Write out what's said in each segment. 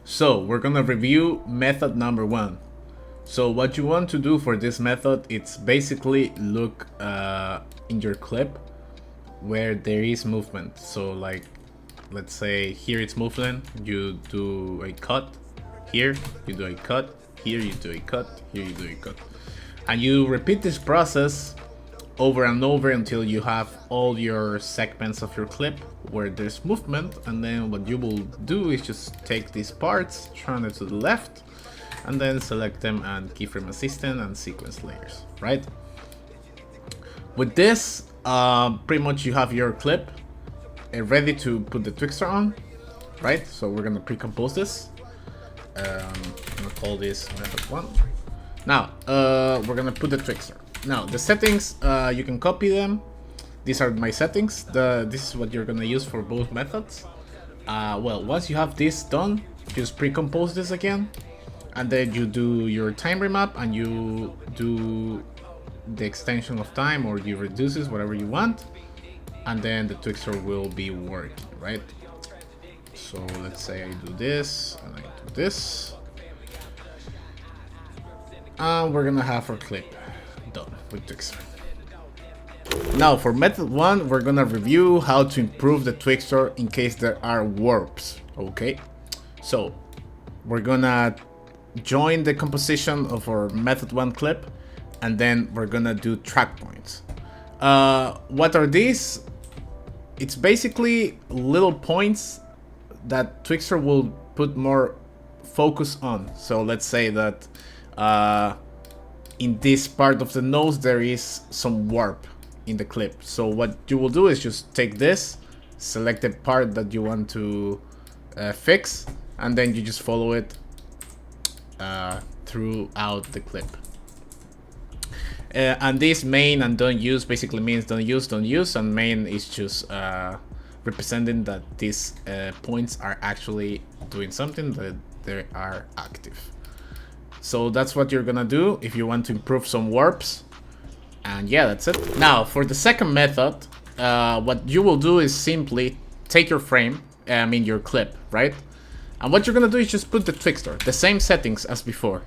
So we're gonna review method number 1. So what you want to do for this method, it's basically look in your clip where there is movement. So like, let's say here it's movement, you do a cut, here you do a cut, here you do a cut, here you do a cut. And you repeat this process over and over until you have all your segments of your clip where there's movement. And then what you will do is just take these parts, turn it to the left, and then select them and keyframe assistant and sequence layers, right? With this, pretty much you have your clip ready to put the Twixtor on, right? So we're gonna pre-compose this. I'm gonna call this method 1. Now, we're gonna put the Twixtor. Now, the settings, you can copy them. These are my settings. This is what you're gonna use for both methods. Well, once you have this done, just pre-compose this again. And then you do your time remap and you do the extension of time, or you reduce it, whatever you want. And then the Twixtor will be working, right? So let's say I do this and I do this. And we're gonna have our clip done with Twixtor. Now for method 1, we're gonna review how to improve the Twixtor in case there are warps, okay? So we're gonna join the composition of our method 1 clip, and then we're gonna do track points. What are these? It's basically little points that Twixtor will put more focus on. So let's say that in this part of the nose there is some warp in the clip. So what you will do is just take this, select the part that you want to fix, and then you just follow it throughout the clip. And this main and don't use basically means don't use, and main is just representing that these points are actually doing something, that they are active. So that's what you're gonna do if you want to improve some warps. And yeah, that's it. Now for the second method, what you will do is simply take your frame, your clip, right? And what you're gonna do is just put the Twixtor, the same settings as before.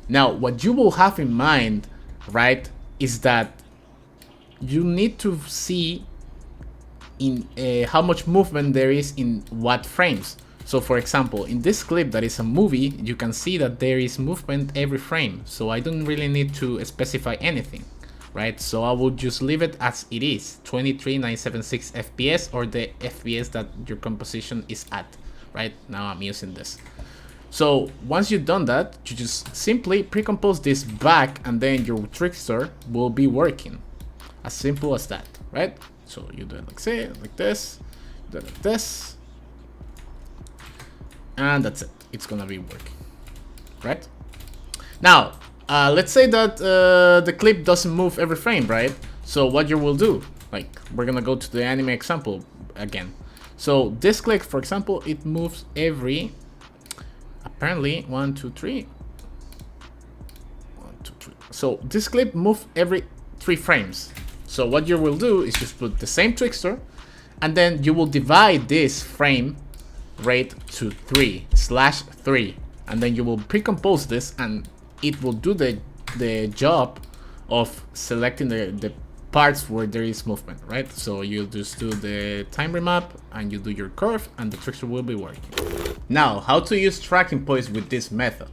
Now, what you will have in mind, right, is that you need to see in how much movement there is in what frames. So for example, in this clip that is a movie, you can see that there is movement every frame. So I don't really need to specify anything, right? So I will just leave it as it is, 23976 FPS, or the FPS that your composition is at. Right now I'm using this. So once you've done that, you just simply pre-compose this back, and then your Twixtor will be working. As simple as that, right? So you do it like say, like this, do it like this, and that's it. It's gonna be working, right? Now, let's say that the clip doesn't move every frame, right? So what you will do, like we're gonna go to the anime example again. So this clip, for example, it moves every, apparently, 1, 2, 3. 1, 2, 3. So this clip moves every 3 frames. So what you will do is just put the same Twixtor, and then you will divide this frame rate to 3/3, and then you will pre-compose this, and it will do the job of selecting the parts where there is movement, right? So you just do the time remap and you do your curve, and the Twixtor will be working. Now, how to use tracking points with this method.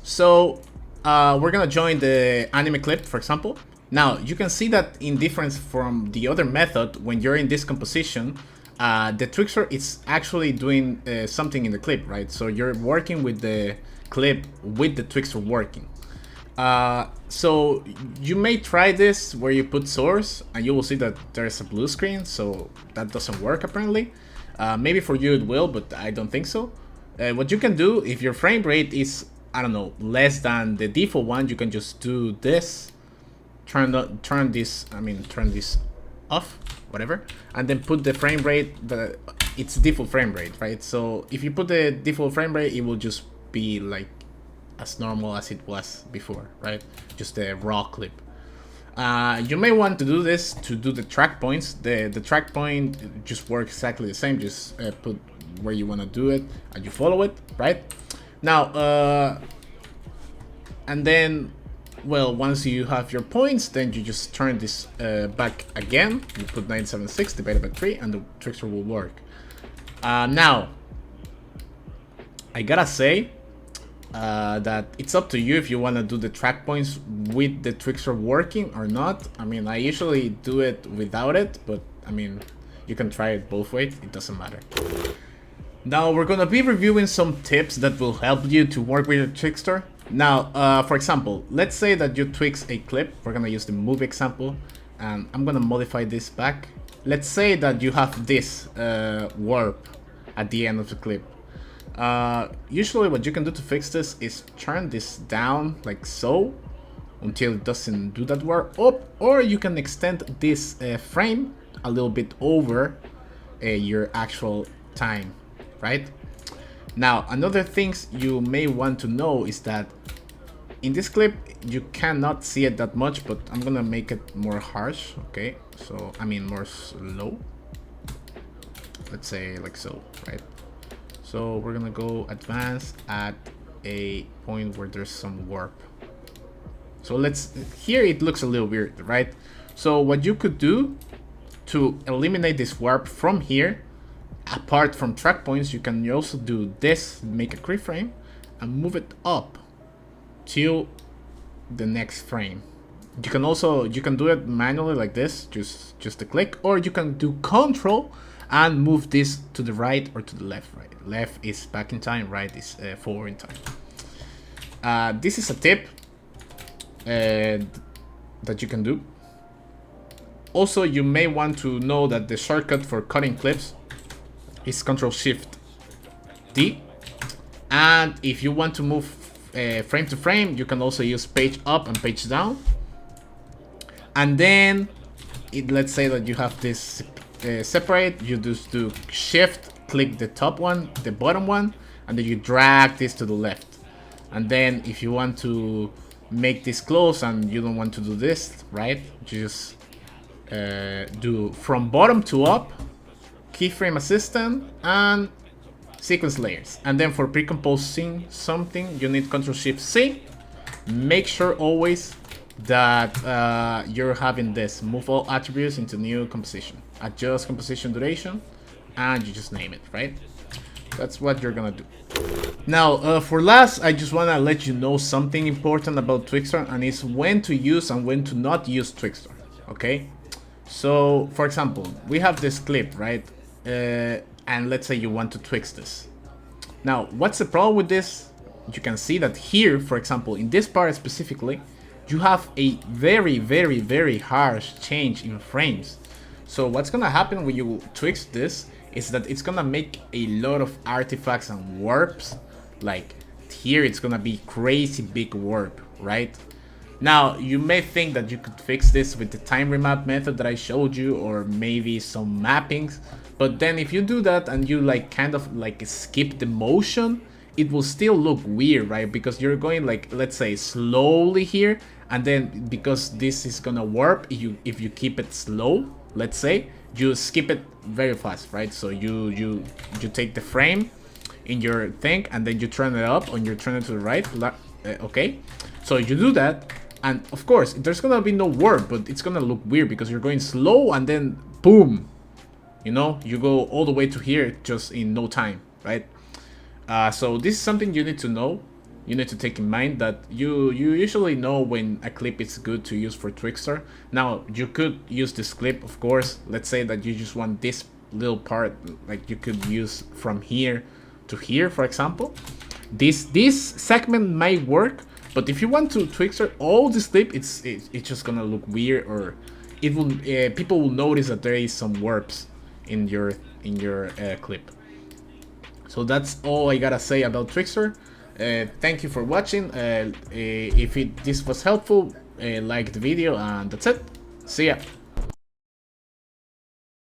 So we're gonna join the anime clip, for example. Now you can see that in difference from the other method, when you're in this composition, the Twixtor is actually doing something in the clip, right? So you're working with the clip with the Twixtor working. So you may try this where you put source and you will see that there's a blue screen, so that doesn't work apparently. Maybe for you it will, but I don't think so. What you can do, if your frame rate is, I don't know, less than the default one, you can just do this, turn this off, whatever, and then put the frame rate, its default frame rate, right? So if you put the default frame rate, it will just be like as normal as it was before, right? Just a raw clip. You may want to do this to do the track points. The track point just works exactly the same. Just put where you want to do it and you follow it, right? Now, and then, well, once you have your points, then you just turn this back again. You put 976 divided by 3, and the Twixtor will work. Now, I gotta say that it's up to you if you want to do the track points with the Twixtor working or not. I mean, I usually do it without it, but I mean, you can try it both ways. It doesn't matter. Now, we're gonna be reviewing some tips that will help you to work with your Twixtor. Now, for example, let's say that you Twix a clip. We're gonna use the move example, and I'm gonna modify this back. Let's say that you have this warp at the end of the clip. Usually what you can do to fix this is turn this down like so until it doesn't do that warp up, or you can extend this frame a little bit over your actual time, right? Now, another things you may want to know is that in this clip you cannot see it that much, but I'm gonna make it more harsh. Okay, so I mean more slow, let's say like so, right? So we're gonna go advanced at a point where there's some warp. So let's, here it looks a little weird, right? So what you could do to eliminate this warp from here, apart from track points, you can also do this, make a keyframe and move it up till the next frame. You can also, you can do it manually like this, just a click, or you can do Control and move this to the right or to the left. Right, left is back in time, right is forward in time. This is a tip that you can do. Also, you may want to know that the shortcut for cutting clips is Ctrl-Shift-D, and if you want to move frame to frame, you can also use page up and page down. And then let's say that you have this separate, you just do Shift, click the top one, the bottom one, and then you drag this to the left. And then if you want to make this close and you don't want to do this, right, just do from bottom to up, keyframe assistant, and sequence layers. And then for pre-composing something, you need Ctrl-Shift-C. Make sure always that you're having this move all attributes into new composition, adjust composition duration, and you just name it, right? That's what you're gonna do. Now, for last, I just wanna let you know something important about Twixtor, and it's when to use and when to not use Twixtor, okay? So, for example, we have this clip, right? And let's say you want to Twix this. Now, what's the problem with this? You can see that here, for example, in this part specifically, you have a very, very, very harsh change in frames. So what's gonna happen when you Twix this is that it's gonna make a lot of artifacts and warps. Like here, it's gonna be crazy big warp, right? Now, you may think that you could fix this with the time remap method that I showed you, or maybe some mappings. But then if you do that and you like kind of like skip the motion, it will still look weird, right? Because you're going like, let's say slowly here, and then because this is gonna warp, if you keep it slow, let's say, you skip it very fast, right? So you take the frame in your thing and then you turn it up and you turn it to the right, okay? So you do that, and of course there's gonna be no warp, but it's gonna look weird because you're going slow and then boom, you know, you go all the way to here just in no time, right? So this is something you need to know. You need to take in mind that you usually know when a clip is good to use for Twixtor. Now, you could use this clip, of course. Let's say that you just want this little part, like you could use from here to here, for example. This segment might work, but if you want to Twixtor all this clip, it's just gonna look weird, or it will people will notice that there is some warps in your clip. So that's all I gotta say about Twixtor. Thank you for watching. If this was helpful, like the video, and that's it. See ya.